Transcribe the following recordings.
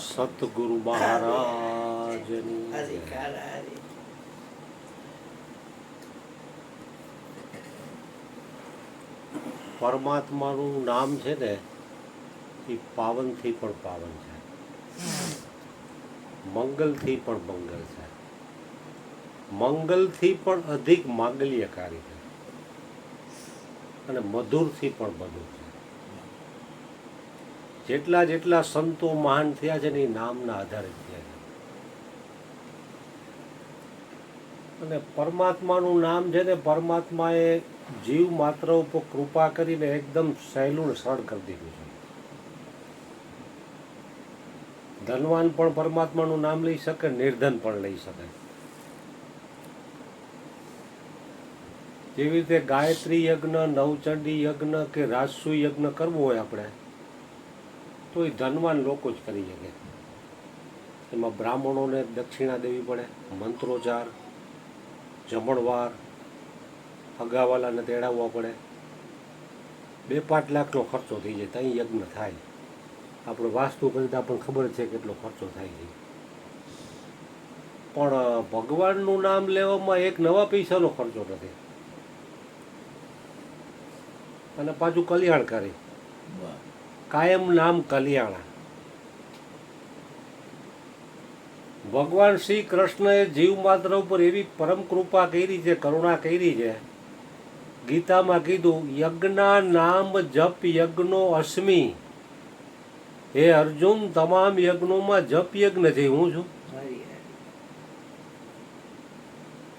સતગુરુ મહારાજની પરમાત્માનું નામ છે ને એ પાવનથી પણ પાવન છે, મંગલથી પણ મંગલ છે, મંગલથી પણ અધિક માંગલ્યકારી છે અને મધુરથી પણ મધુર છે. જેટલા જેટલા સંતો મહાન થયા છે ને એ નામના આધારે થયા છે. અને પરમાત્માનું નામ છે ને, પરમાત્માએ જીવ માત્ર ઉપર કૃપા કરીને એકદમ સહેલું સરળ કરી દીધું છે. ધનવાન પણ પરમાત્માનું નામ લઈ શકે, નિર્ધન પણ લઈ શકે. જેવી રીતે ગાયત્રી યજ્ઞ, નવચંડી યજ્ઞ કે રાજસુ યજ્ઞ કરવો હોય આપણે, તો એ ધનવાન લોકો જ કરી શકે. એમાં બ્રાહ્મણોને દક્ષિણા દેવી પડે, મંત્રોચ્ચાર, જમણવાર, અગાવાલાને તેડાવવા પડે, 2-5 લાખનો ખર્ચો થઈ જાય ત્યાં યજ્ઞ થાય. આપણે વાસ્તુ કરી આપણને ખબર છે કેટલો ખર્ચો થાય છે. પણ ભગવાનનું નામ લેવામાં એક નવા પૈસાનો ખર્ચો નથી અને પાછું કલ્યાણકારી. કાયમ નામ કલ્યાણ. ભગવાન શ્રી કૃષ્ણએ જીવ માત્ર ઉપર એવી પરમ કૃપા કરી છે, કરુણા કરી છે. ગીતામાં કીધું, યજ્ઞા નામ જપ યજ્ઞો અસ્મિ. હે અર્જુન, તમામ યજ્ઞોમાં જપ યજ્ઞ છે, હું છું.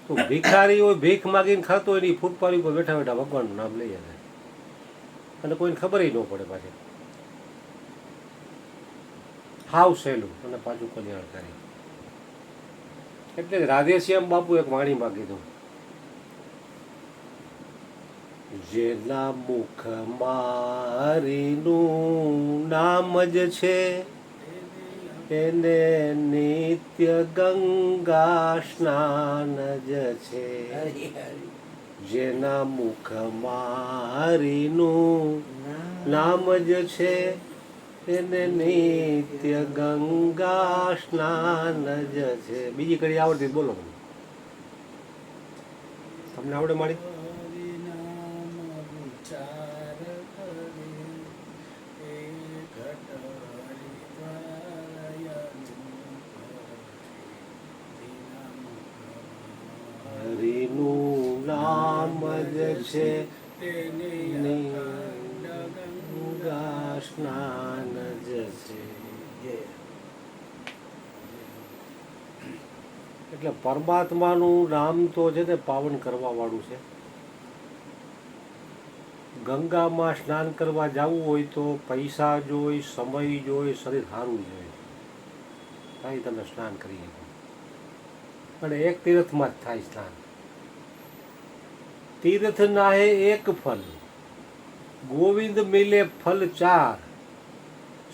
તો ભિખારી હોય, ભીખ માગીને ખાતો હોય, એની ફૂટપાથ ઉપર બેઠા બેઠા ભગવાનનું નામ લઈ જાય અને કોઈને ખબર ન પડે. પાછી હાવ સહેલું અને પાછું કલ્યાણકારી. એટલે રાધેશ્યામ બાપુ એક વાણીમાં કીધું, જેના મુખ મારીનું નામ જ છે એને નિત્ય ગંગા સ્નાન જ છે. જેના મુખ મારીનું નામ જ છે એને નિત્ય ગંગા સ્નાન જ છે. બીજી કડી આવડતી બોલો, તમને આવડે મારી? હરિનું નામ જ છે ગંગા સ્નાન જ છે. એટલે પરમાત્માનું નામ તો છે ને પાવન કરવા વાળું છે. ગંગામાં સ્નાન કરવા જવું હોય તો પૈસા જોઈ, સમય જોઈ, શરીર સારું જોઈએ, ત્યાં તમે સ્નાન કરી શકો. અને એક તીર્થમાં જ થાય સ્નાન. તીર્થ નાહે એક ફલ, ગોવિંદ મિલે ફલ 4,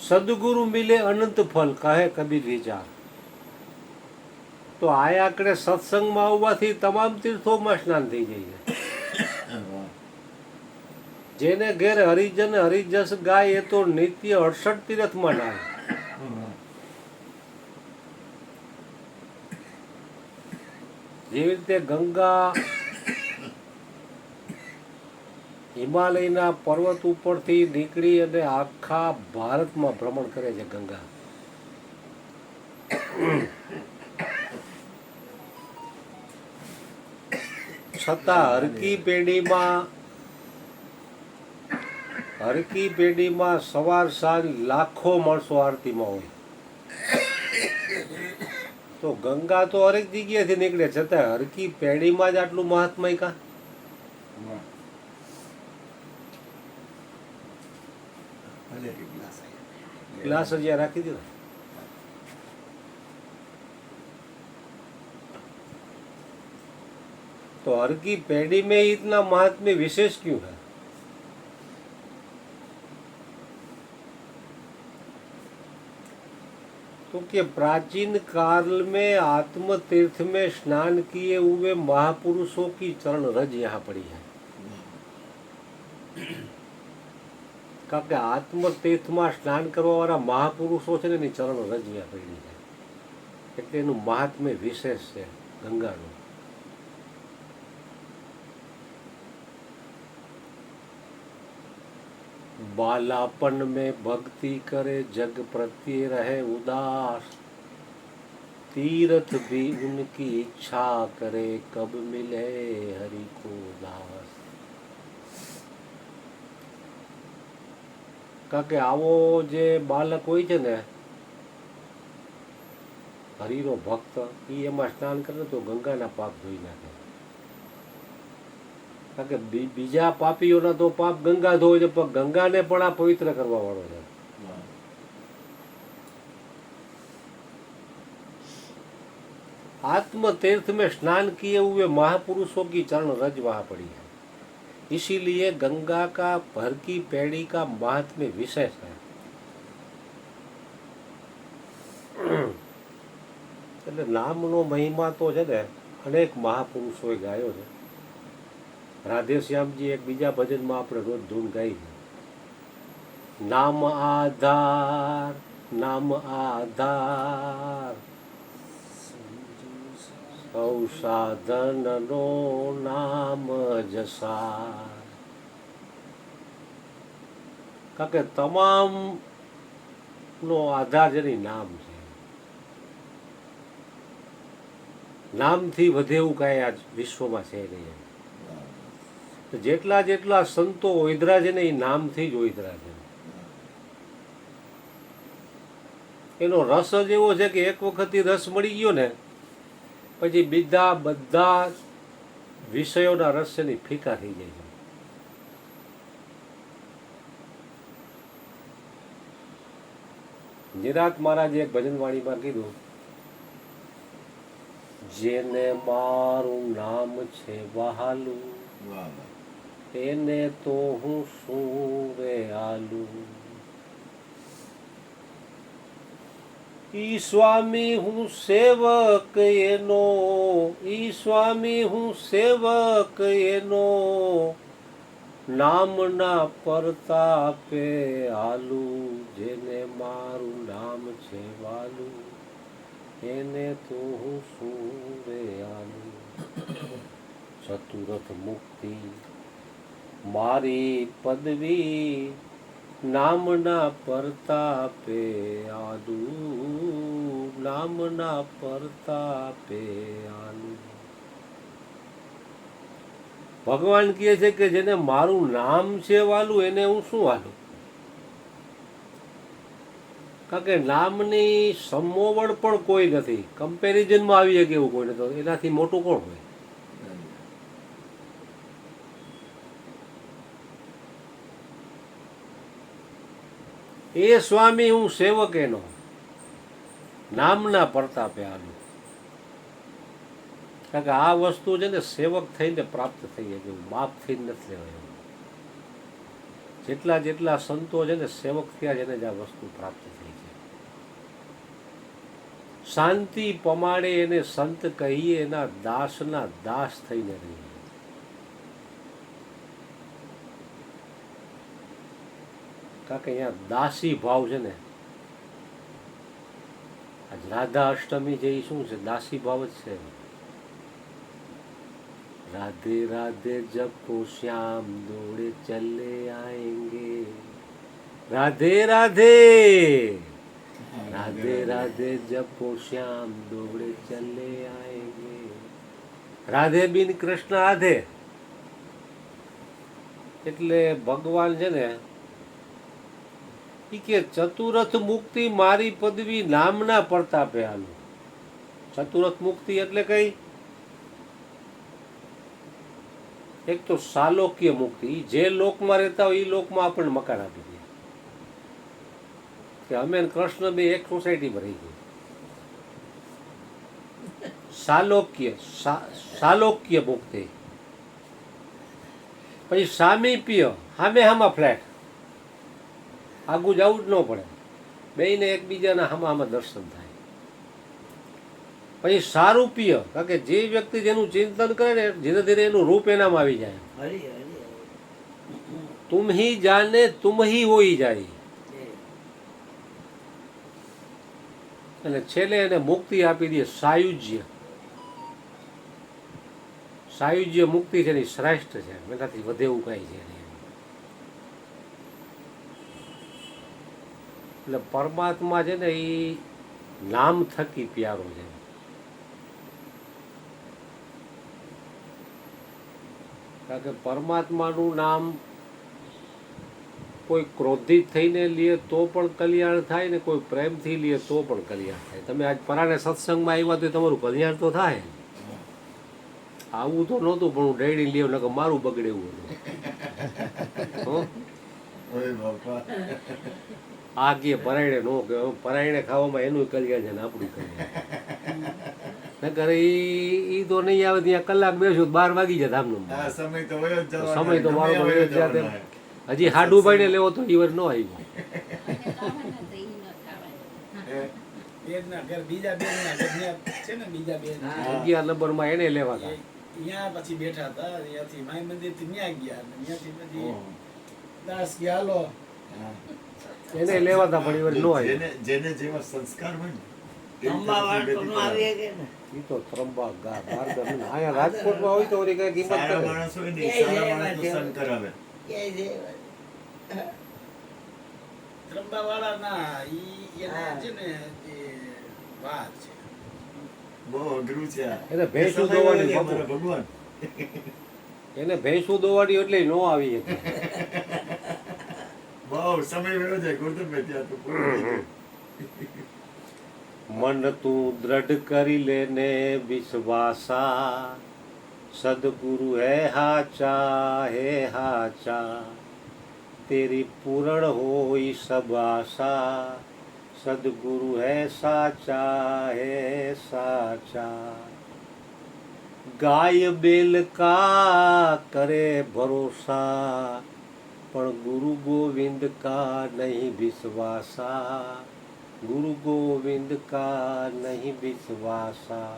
સદગુરુ મિલે અનંત ફલ, કહે કબીર વિચાર. તો આ આંકડે સત્સંગમાં આવવાથી તમામ તીર્થોમાં સ્નાન થઈ જાય છે. જેને ઘેર હરિજન હરિજસ ગાય એ તો નિત્ય 68 તીર્થમાં નાય. જેવી રીતે ગંગા હિમાલયના પર્વત ઉપરથી નીકળી અને આખા ભારતમાં ભ્રમણ કરે છે. ગંગા છતાં હરકી પેઢીમાં સવાર સાંજ લાખો માણસો આરતીમાં હોય. તો ગંગા તો હરેક જગ્યાએથી નીકળે, છતાં હરકી પેઢીમાં જ આટલું મહાત્મય કા? ગ્લાસ હજી રાખી દીધો. तो हर की पेढ़ी में इतना महात्म्य विशेष क्यों है? तो कि प्राचीन काल में आत्म तीर्थ में स्नान किए हुए महापुरुषों की चरण रज यहाँ पड़ी है. કારણ કે આત્મતીર્થમાં સ્નાન કરવાવાળા મહાપુરુષો છે ને એની ચરણ રજ્યા પડી છે, એટલે એનું મહાત્મ્ય વિશેષ છે ગંગાનું. बालापन में भक्ति करे जग प्रत्ये रहे उदास, तीर्थ भी उनकी इच्छा करे कब मिले हरि को दास. કારણ કે આવો જે બાલક હોય છે ને હરિનો ભક્ત, એ એમાં સ્નાન કરે તો ગંગાના પાપ ધોઈ નાખે. કારણ કે બીજા પાપીઓના તો પાપ ગંગા ધોય છે, પણ ગંગાને પણ આ પવિત્ર કરવા વાળો છે. आत्म तीर्थ में स्नान किए हुए महापुरुषों की चरण रज वहां पड़ी है, इसीलिए गंगा का भर की पैड़ी का महात्म्य विशेष है. એટલે નામનો મહિમા તો છે ને અનેક મહાપુરુષોએ ગાયો છે. રાધેશ્યામજી એક બીજા ભજનમાં આપણે રોજ ધૂન ગાઈ છે, નામ આધાર નામ આધાર સૌ સાધનનો નામ જસાર. કારણ કે તમામ નો આધાર જેની નામ છે. નામથી વધે એવું કાંઈ આજ વિશ્વમાં છે નહીં. જેટલા જેટલા સંતો ઓઈધરા છે ને એ નામથી જ ઓઈધરા છે. એનો રસ જ એવો છે કે એક વખત રસ મળી ગયો ને પછી બીજા બધા વિષયોના રસ છે ને ફીકા થઈ જાય છે. નિરાત મહારાજે એક ભજનવાણીમાં કીધું, જેને મારું નામ છે વહાલું એને તો હું શું રે આલું. ઈ સ્વામી હું સેવક એનો, ઈ સ્વામી હું સેવક એનો, નામના પરતાપે હાલું. જેને મારું નામ છે વાલું એને તો હું શું રે આલું. ચતુરથ મુક્તિ મારી પદવી, નામના પરતાપે આલું, નામના પરતાપે આલું. ભગવાન કહે છે કે જેને મારું નામ છે વાલું એને હું શું વાલું. કારણ કે નામની સમોવડ પણ કોઈ નથી, કમ્પેરિઝનમાં આવી શકે એવું કોઈ નથી. એનાથી મોટું કોણ હોય? એ સ્વામી હું સેવક એનો, નામના પરતાપે આલું. કારણ કે આ વસ્તુ છે ને સેવક થઈને પ્રાપ્ત થઈ જાય, એવું બાપ થઈને નથી લેવાય. જેટલા જેટલા સંતો છે ને સેવક થયા છે ને જ આ વસ્તુ પ્રાપ્ત થઈ છે. શાંતિ પમાડે એને સંત કહીએ, એના દાસના દાસ થઈને રહીએ. કારણ કે અહીંયા દાસી ભાવ છે ને, આજ રાધા અષ્ટમી છે એ શું છે? દાસી ભાવ જ છે. राधे राधे जपो श्याम दौड़े चले आएंगे, राधे राधे राधे राधे जपो श्याम दौड़े चले आएंगे. राधे बिन कृष्ण आधे. એટલે ભગવાન છે ને ઈ કે ચતુરથ મુક્તિ મારી પદવી, નામના પરતાપે હાલું. ચતુરથ મુક્તિ એટલે કઈ? એક તો સાલોક્ય મુક્તિ, જે લોકમાં રહેતા હોય એ લોકમાં આપણને મકાન આપી દે કે અમે કૃષ્ણ બે એક સોસાયટીમાં રહી ગઈ. સાલોક્ય સાલોક્ય મુક્તિ. પછી સામીપ્ય, સામે હામાં ફ્લેટ, આગું જવું જ ન પડે, બેયને એકબીજાના હામાં હામાં દર્શન થાય. પછી સારૂપ્ય, કારણ કે જે વ્યક્તિ જેનું ચિંતન કરે ને ધીરે ધીરે એનું રૂપ એનામાં આવી જાય. તુમ હી જાને તુમ હી હોઈ જાય. અને છેલ્લે એને મુક્તિ આપી દે સાયુજ્ય. સાયુજ્ય મુક્તિ છે એની શ્રેષ્ઠ છે, એનાથી વધે એવું કાંઈ છે નહીં. એટલે પરમાત્મા છે ને એ નામ થકી પ્યારો છે. કારણ કે પરમાત્માનું નામ કોઈ ક્રોધિત થઈને લે તો પણ કલ્યાણ થાય ને કોઈ પ્રેમથી લે તો પણ કલ્યાણ થાય. તમે આજ પરાણે સત્સંગમાં આવ્યા તો તમારું કલ્યાણ તો થાય. આવું તો નહોતું પણ હું ડેડી લેવ નકર મારું બગડે એવું હતું. આ કે પરાયણે નો કે પરાયણે ખાવામાં એનું કલ્યાણ છે ને આપણું કલ્યાણ. નકર ઈ તો નહીં આવે ત્યાં કલાક બેસું 12 વાગી જાય આમનું. સમય તો મારો તો વયો જ જાતે. હજી હાડું ભાઈને લેવો તો ઈ વાર ન આવ્યો. અગિયાર નંબરમાં એને લેવા હતા. ત્યાં પછી બેઠા હતા, ત્યાંથી માય મંદિર થી ન્યા ગયા, ત્યાંથી પછી દાસ ગયા લો એને લેવા હતા પણ ઈ વાર ન આવ્યો. જેને જેવા સંસ્કાર હોય ને ઈ તો ત્રંબા ગા બાર ગમે. આયા રાજકોટમાં હોય તો ઓરી કઈ કિંમત સારા કરે. માણસ હોય ને સારા માણસ તો સંત કરાવે. ત્રંબા વાળા ના ઈ એને છે ને એ વાત છે બહુ અઘરું છે આ. એને ભેંસું દોવાની સમય બાપુ. ભગવાન એને ભેંસું દોવાની એટલે નો આવી હતી. બહુ સમય વયો જાય ગુરુદેવ ત્યાં તો પૂરું થઈ ગયું. મન તું દ્રઢ કરી લેને વિશ્વાસા, સદગુરુ હે હાચા, તેરી પૂરણ હોય સબ આશા, સદગુરુ હે સાચા. ગાય બેલ કા કરે ભરોસા, પણ ગુરુ ગોવિંદ કા નહીં વિશ્વાસા, ગુરુ ગોવિંદ કા નહીં વિશ્વાસા.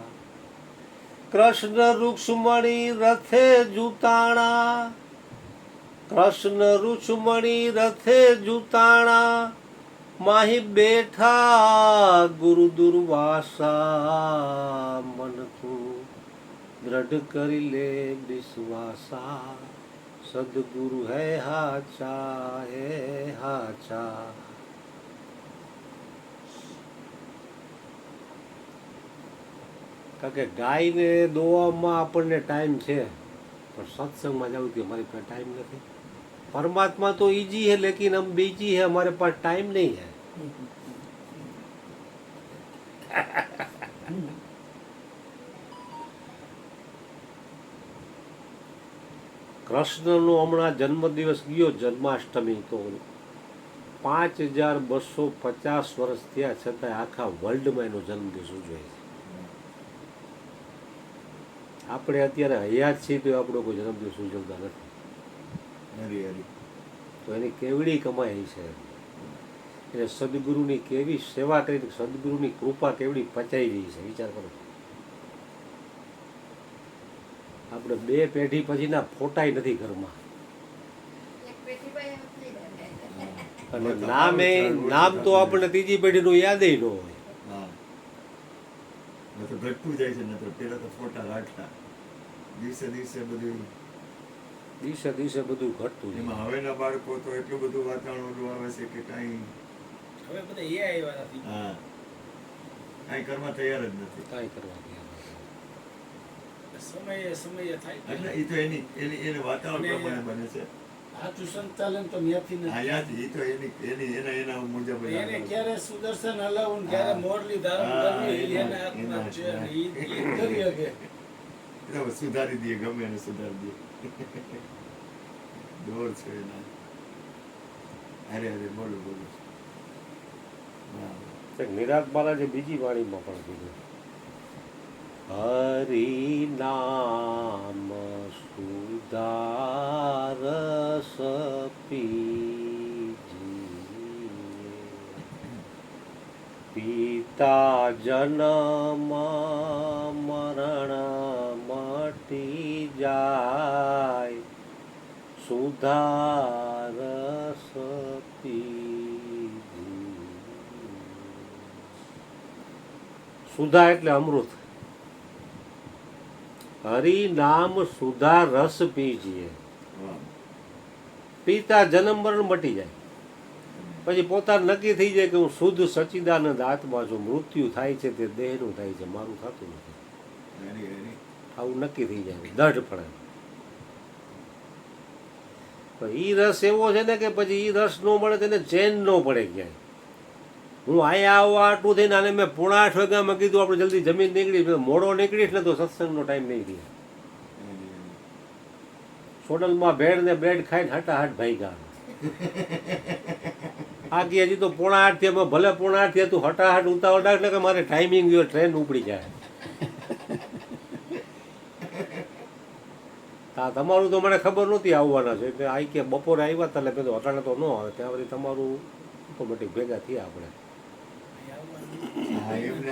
કૃષ્ણ રૂક્ષ્મણી રથે જુતાણા, કૃષ્ણ રૂક્ષ્મણી રથે જુતાણા, માહી બેઠા ગુરુ દુર્વાસા. મન તું દ્રઢ કરી લે વિશ્વાસા, સદગુરુ હે હાચા. કારણ કે ગાયને દોવામાં આપણને ટાઈમ છે, પણ સત્સંગમાં જવું કે हमारे पास टाइम નથી. परमात्मा तो इजी है लेकिन हम बिजी है, हमारे पास टाइम नहीं है. કૃષ્ણનો હમણાં જન્મદિવસ ગયો જન્માષ્ટમી, તો 5250 વર્ષ થયા છતાં આખા વર્લ્ડમાં એનો જન્મદિવસ ઉજવાય છે. આપણે અત્યારે હયાત છીએ તો આપણો કોઈ જન્મદિવસ ઉજવતા નથી. તો એની કેવડી કમાઈ છે, એટલે સદગુરુની કેવી સેવા કરી, સદગુરુની કૃપા કેવડી પચાઈ રહી છે, વિચાર કરો. આપણે 2 પેઢી પછીના ફોટાય નથી ઘરમાં, અને નામ તો આપણે ત્રીજી પેઢીનું યાદેય ન હોય. તો ઘટતું જાય છે, નતર પેલા તો ફોટા રાખતા. દિવસે દિવસે બધું ઘટતું જાય. એમાં હવેના બાળકો તો એટલું બધું વાતાવરણ આવે છે કે કાંઈ હવે બધા એ આવ્યા નથી. હા કાંઈ કરવા તૈયાર જ નથી. કાંઈ કરવા તૈયાર સમયે થાય એટલે એ તો એને વાતાવરણ પ્રમાણે બને છે. સાચું સંચાલન તો ત્યાંથી નથી. આયાથી એ તો એના મુજબ એને ક્યારે સુદર્શન હલાવું ને ક્યારે મોરલી ધારણ કરવી એના હાથમાં છે, અને ઈ કરી શકે. સુધારી દે, ગમે એને સુધારી દે. દોર છે એના. અરે બોલો. નિરાત મહારાજે બીજી વાણીમાં પણ કીધું, હરિ નામ સુધારસ પીજીએ, પિતા જન્મ મરણ મટી જાય, સુધાર સુધા એટલે અમૃત. હરિ નામ સુધા રસ પીજીએ. વાહ. પીતા જન્મ મરણ મટી જાય. પછી પોતાનું નક્કી થઈ જાય કે હું શુદ્ધ સચ્ચિદાનંદ આત્મા છું, મૃત્યુ થાય છે તે દેહનું થાય છે, મારું થતું નથી. હરી હરી. આવું નક્કી થઈ જાય દઢપણે. ઈ રસ એવો છે ને કે પછી ઈ રસ ન મળે તેને ચેન ન પડે ક્યાંય. હું અહીંયા આવવા આટલું થઈને આને મેં 8:30 વાગ્યામાં કીધું આપણે જલ્દી જમીન નીકળી, મોડો નીકળીશ ને તો સત્સંગનો ટાઈમ નહીં રહે. સોડલમાં ભેળ ને બ્રેડ ખાઈને હટાહટ ભાગ્યા. આ કે હજી તો 7:30 થયા, ભલે 7:30 થયા તું હટાહટ ઉતાવળ રાખ ને કે મારે ટાઈમિંગ ગયો, ટ્રેન ઉપડી જાય. હા, તમારું તો મને ખબર નહોતી આવવાના છે એટલે આ કે બપોરે આવ્યા હતા એટલે કીધું અટાણે તો ન આવે, ત્યાં વળી તમારું ઓટોમેટિક ભેગા થયા આપણે. હા, એમને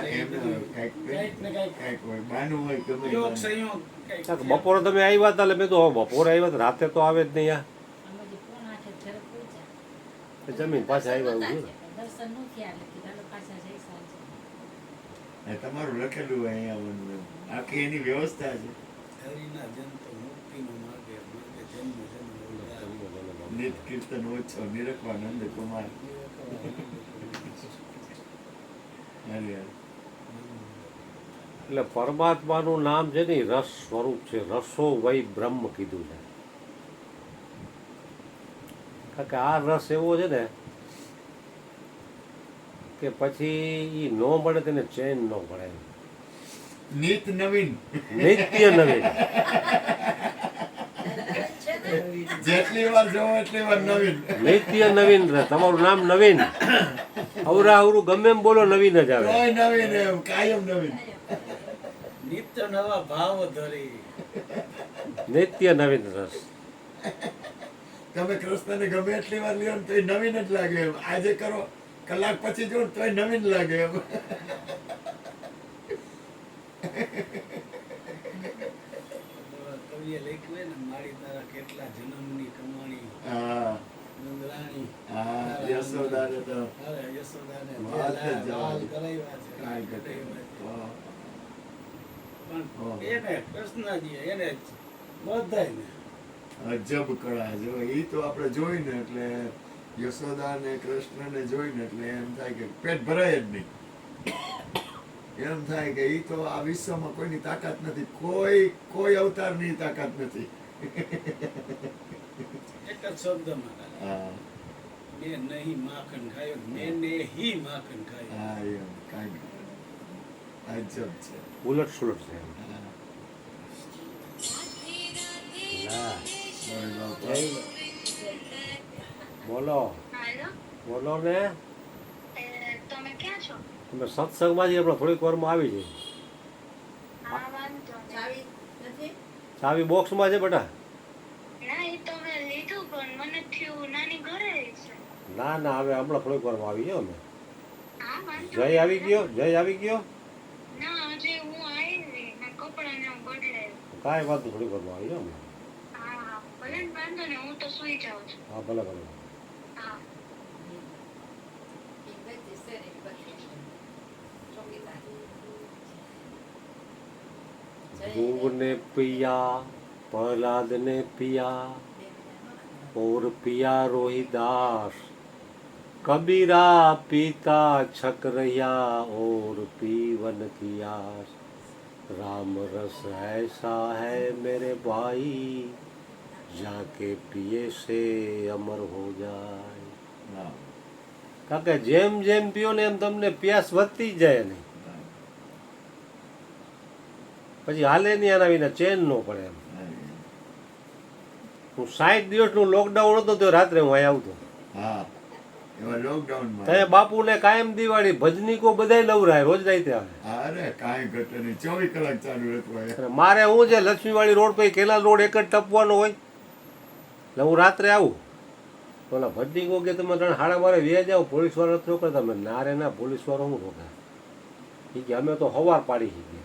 કાંઈક ને કાંઈક કાંઈક હોય, બાનું હોય, ગમે યોગ બાનું. સંયોગ કંઈક કારણ કે બપોરે તમે આવ્યા હતા એટલે મેં તો બપોરે આવ્યા હતા, રાતે તો આવે જ નહીં. આ જમીન પાછા આવ્યા એવું છે ને. અને તમારું લખેલું હોય અહીંયા આવવાનું એમ. આખી એની વ્યવસ્થા છે. હરિના જન તો મુક્તિનો માર્ગે માર્ગે જન્મ જન્મ નિત કીર્તન ઓછો નિરખવાનંદ કુમાર. હરી હરી. એટલે પરમાત્માનું નામ છે ને ઈ રસ સ્વરૂપ છે. રસો વૈ બ્રહ્મ કીધું છે. કારણ કે આ રસ એવો છે ને કે પછી ઈ ન મળે તેને ચેન ન પડે. નિત નવીન. નિત્ય નવીન. જેટલી વાર જોવો એટલી વાર નવીન. નિત્ય નવીન રસ. તમારું નામ નવીન. અવરા અવરું ગમે એમ બોલો નવીન જ આવે. તોય નવીન એમ, કાયમ નવીન. નિત્ય નવા ભાવ ધરી. નિત્ય નવીન રસ. તમે કૃષ્ણને ગમે એટલી વાર લ્યો ને તોય નવીન જ લાગે એમ. આજે કરો, કલાક પછી જો તોય નવીન લાગે એમ. કવિએ લખ્યું હોય ને મારી તારા કેટલા જન્મની કમાણી હા, નંદરાણી હા, યશોદાને તો અરે યશોદાને વાત જ લાલ જવા દે. કરાવ્યા છે કાંઈ ઘટે નહીં. કરાવ્યા છે. ઓહો. પણ એને કૃષ્ણજી એને બધાયને અજબ કળા જો ઈ તો આપણે જોઈને એટલે યશોદા ને કૃષ્ણને જોઈને એટલે એમ થાય કે પેટ ભરાય જ નહીં. એમ થાય કે ઈ તો આ વિશ્વમાં કોઈની તાકાત નથી, કોઈ અવતારની તાકાત નથી. એક જ શબ્દમાં ખાલી. હા, મેં નહીં માખણ ખાયો, મેં ને હી માખણ ખાયો. હા, એમ કાંઈ અજબ છે. ઉલટ સુલટ છે. હા. ના. બોલ બાપા. જય. બોલો હાલો, બોલો ને. તમે ક્યાં છો? તમે સત્સંગમાંથી આપણે થોડીક વારમાં આવી જઈએ. હા, વાંધો નહીં. ચાવી બોક્સમાં છે બેટા. ના, એ તો મેં લીધું પણ મને થયું નાની ઘરે છે. ના ના, હવે હમણાં થોડીક વારમાં આવી ગયો અમે. હા, વાંધો જય નહીં. આવી ગયો, જય આવી ગયો. ના, હજી હું આવી ને કપડાને હું બદલાયું. કાંઈ વાત નહીં, થોડીક વારમાં આવી ગયો અમે. હા, હા, ભલે ને વાંધો નહીં, હું તો સુઈ જાઉં છું. હા, ભલે ભલે. હા. ધ્રુવ ने पिया प्रहलाद ने पिया और पिया रोहिदास कबीरा पीता छकरैया और पीवन की आस राम रस ऐसा है मेरे भाई जाके पिए से अमर हो जाए. હા. કારણ કે જેમ જેમ પીઓ ને એમ તમને પ્યાસ વધતી જ જાય નહીં. પછી હાલે નહીં આના વિના ચેન ન પડે એમ. હું 60 દિવસનું લોકડાઉન હતો તો રાત્રે હું અહીંયા આવતો. હા, એમાં લોકડાઉનમાં ત્યાં બાપુને કાયમ દિવાળી ભજનીકો બધાય લવરાય રોજ રાતે આવે. અરે કાંઈ ઘટે નહીં, 24 કલાક ચાલુ રહેતું હોય. અને મારે હું છે લક્ષ્મીવાળી રોડ પર કેનાલ રોડ એક જ ટપવાનો હોય એટલે હું રાત્રે આવું. ઓલા ભજનીકો કે તમે 3:30 વ્યા જાઓ, પોલીસ વાળા નથી રોકતા. તમે ના રે ના, પોલીસ વાળો હું રોકા. એ કે અમે તો હવાર પાડી છીએ.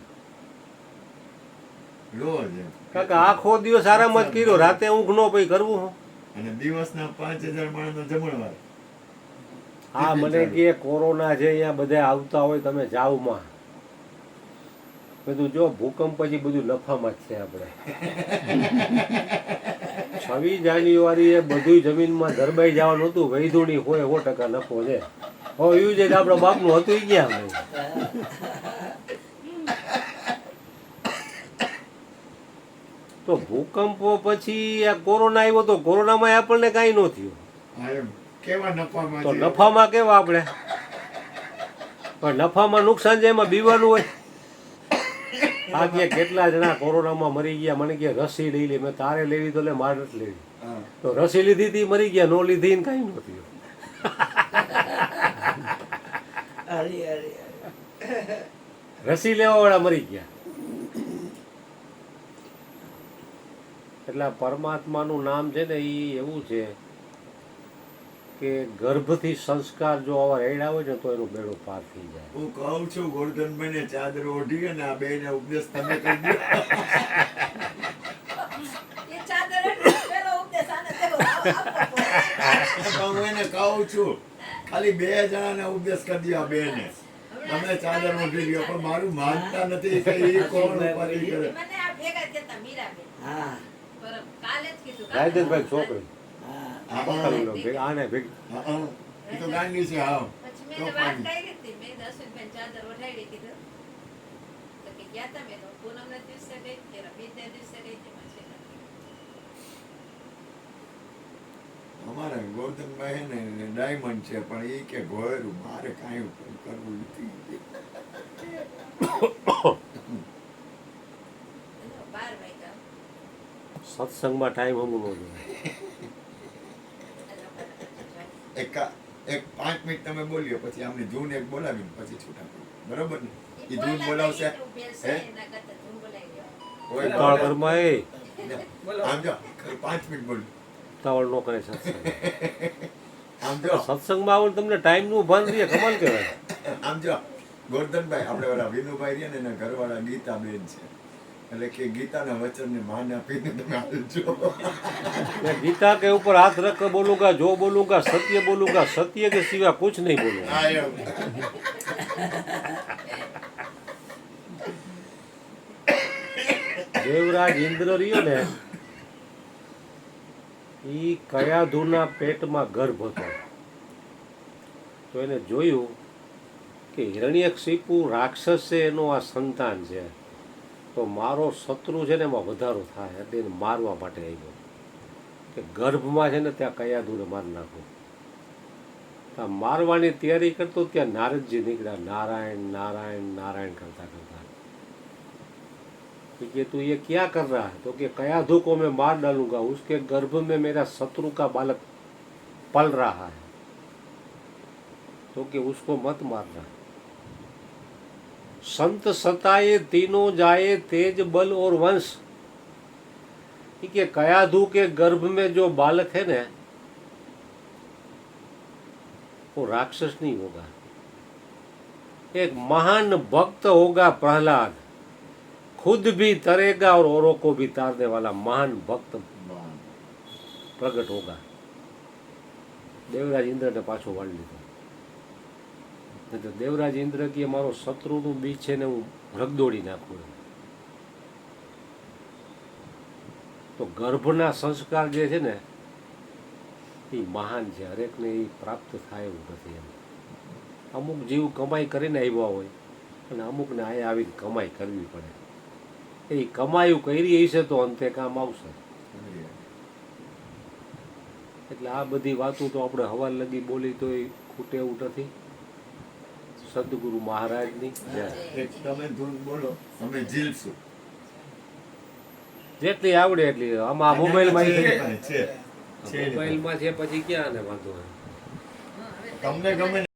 રોજ એમ. કારણ કે આખો દિવસ આરામ જ કર્યો, રાતે ઊંઘ ન પછી કરવું હું. અને દિવસના 5000 માણસનો જમણવાર. હા, મને કે કોરોના છે અહીંયા બધા આવતા હોય તમે જાવમાં. બધું જો ભૂકંપ પછી બધું નફામાં જ છે આપણે. 26 જાન્યુઆરીએ બધું જમીનમાં દરબાઈ જવાનું હતું, વૈધુની હોય 100% નફો છે. હવે એવું છે કે આપણા બાપનું હતું ઈ ક્યાં ભાઈ? તો ભૂકંપ પછી આ કોરોના આવ્યો તો કોરોનામાં આપણને કાંઈ ન થયું. હા એમ કેવા નફામાં તો છે. નફામાં કેવા આપણે? પણ નફામાં નુકસાન છે, એમાં બીવાનું હોય. આ કે કેટલા જણા કોરોનામાં મરી ગયા, મને કે રસી લઈ લે. મેં તારે લેવી તો લે, મારે નથી લેવી. હા. તો રસી લીધી તી મરી ગયા, નો લીધી ને કાંઈ ન થયું. રસી લેવા વાળા મરી ગયા. એટલે આ પરમાત્માનું નામ છે ને એ એવું છે કે ગર્ભથી સંસ્કાર જો આવા રેડા હોય ને તો એનું બેડું પાર થઈ જાય. હું કહું છું ગોરધનભાઈ ને ચાદર ઓઢી અને આ બેને ઉપદેશ તમે કરી દો. એ ચાદર એટલે પેલો ઉપદેશ આને પેલો આપવો પડે. તો હું એને કહું છું ખાલી 2 જણાને ઉપદેશ કરી દો આ બેને. તમે ચાદર ઓઢી લ્યો પણ મારું માનતા નથી કે એ કોણ ઉપાધિ કરે. મને આ ભેગા કહેતા મીરાબેન. હા બરાબર. કાલે જ કીધું. રાયદેશભાઈ છોકરી હા, પકડી લો, આને ભેગી. હા, એ તો ગાંડી છે હા. પછી મેં એને વાત કરી હતી. મેં દર્શનભાઈ ચાદર ઓઢાડી કીધું. તો કે ગયા તા મેં તો પૂનમના દિવસે ગઈ કે રમીના દિવસે ગઈ તેમાં છે નથી. અમારા ગોરધનભાઈ હે ને ડાયમંડ છે પણ એ કે ગોયરું મારે કાંઈ કરવું નથી. એનો 12 વાગ્યા. સત્સંગમાં ટાઈમ હમું ન જોઈએ. એક 5 મિનિટ તમે બોલ્યો પછી આમને જૂન એક બોલાવીને પછી છૂટા પડો. બરોબર ને? એ જૂન બોલાવશે હે કોઈ ઉતાવળમાં એ આમ જો 5 મિનિટ બોલ ઉતાવળ ન કરે સત્સંગ. આમ જો સત્સંગમાં આવું તમને ટાઈમનું ભાન રહે, કમાલ કહેવાય. આમ જો ગોરધનભાઈ આપણે ઓલા વિનુભાઈ રહ્યા ને એના ઘરવાળા ગીતાબેન છે એટલે કે ગીતાના વચનને માન આપીને તમે હાલજો. मैं गीता के ऊपर हाथ रख कर बोलूंगा, जो बोलूंगा सत्य बोलूंगा, सत्य के सिवा कुछ नहीं बोलूंगा. હા એમ. દેવરાજ ઇન્દ્ર રહ્યો ને ઈ કયાધુના પેટમાં ગર્ભ હતો. તો એને જોયું કે હિરણ્યકશિપુ રાક્ષસ છે, એનો આ સંતાન છે, તો મારો શત્રુ છે ને એમાં વધારો થાય એટલે એને મારવા માટે આવ્યો કે ગર્ભમાં છે ને ત્યાં કયાધુને મારી નાખું. ત્યાં મારવાની તૈયારી કરતો ત્યાં નારદજી નીકળ્યા, નારાયણ નારાયણ નારાયણ કરતા કરતા. कि तू ये क्या कर रहा है? तो कि कयाधु को मैं मार डालूंगा, उसके गर्भ में मेरा शत्रु का बालक पल रहा है, तो कि उसको मत मारना. संत सताए तीनों जाए तेज बल और वंश. कि कयाधु के गर्भ में जो बालक है ना वो राक्षस नहीं होगा, एक महान भक्त होगा प्रहलाद, खुद भी तरेगा और औरों को भी तारने वाला महान भक्त प्रकट होगा. देवराज इंद्र ने पाछो वाળી લીધો. तो देवराज इंद्र की मारो शत्रुનું બીજ છે ને હું રગદોડી નાખું. તો ગર્ભના સંસ્કાર જે છે ને એ મહાન છે, હરેકને એ પ્રાપ્ત થાય એવું નથી. એમ અમુક જીવ કમાઈ કરીને આવ્યા હોય અને અમુકને અહીંયા આવીને કમાઈ કરવી પડે. એ કમાયું કરી હશે તો અંતે કામ આવશે. એટલે આ બધી વાતો તો આપણે હવાર લગી બોલી તો એ ખૂટે એવું નથી. સદગુરુ મહારાજની જય. એક તમે ધૂન બોલો અમે ઝીલશું. જેટલી આવડે એટલી. આમાં મોબાઈલમાં છે મોબાઈલમાં છે પછી ક્યાં ને વાંધો હોય. તમને ગમે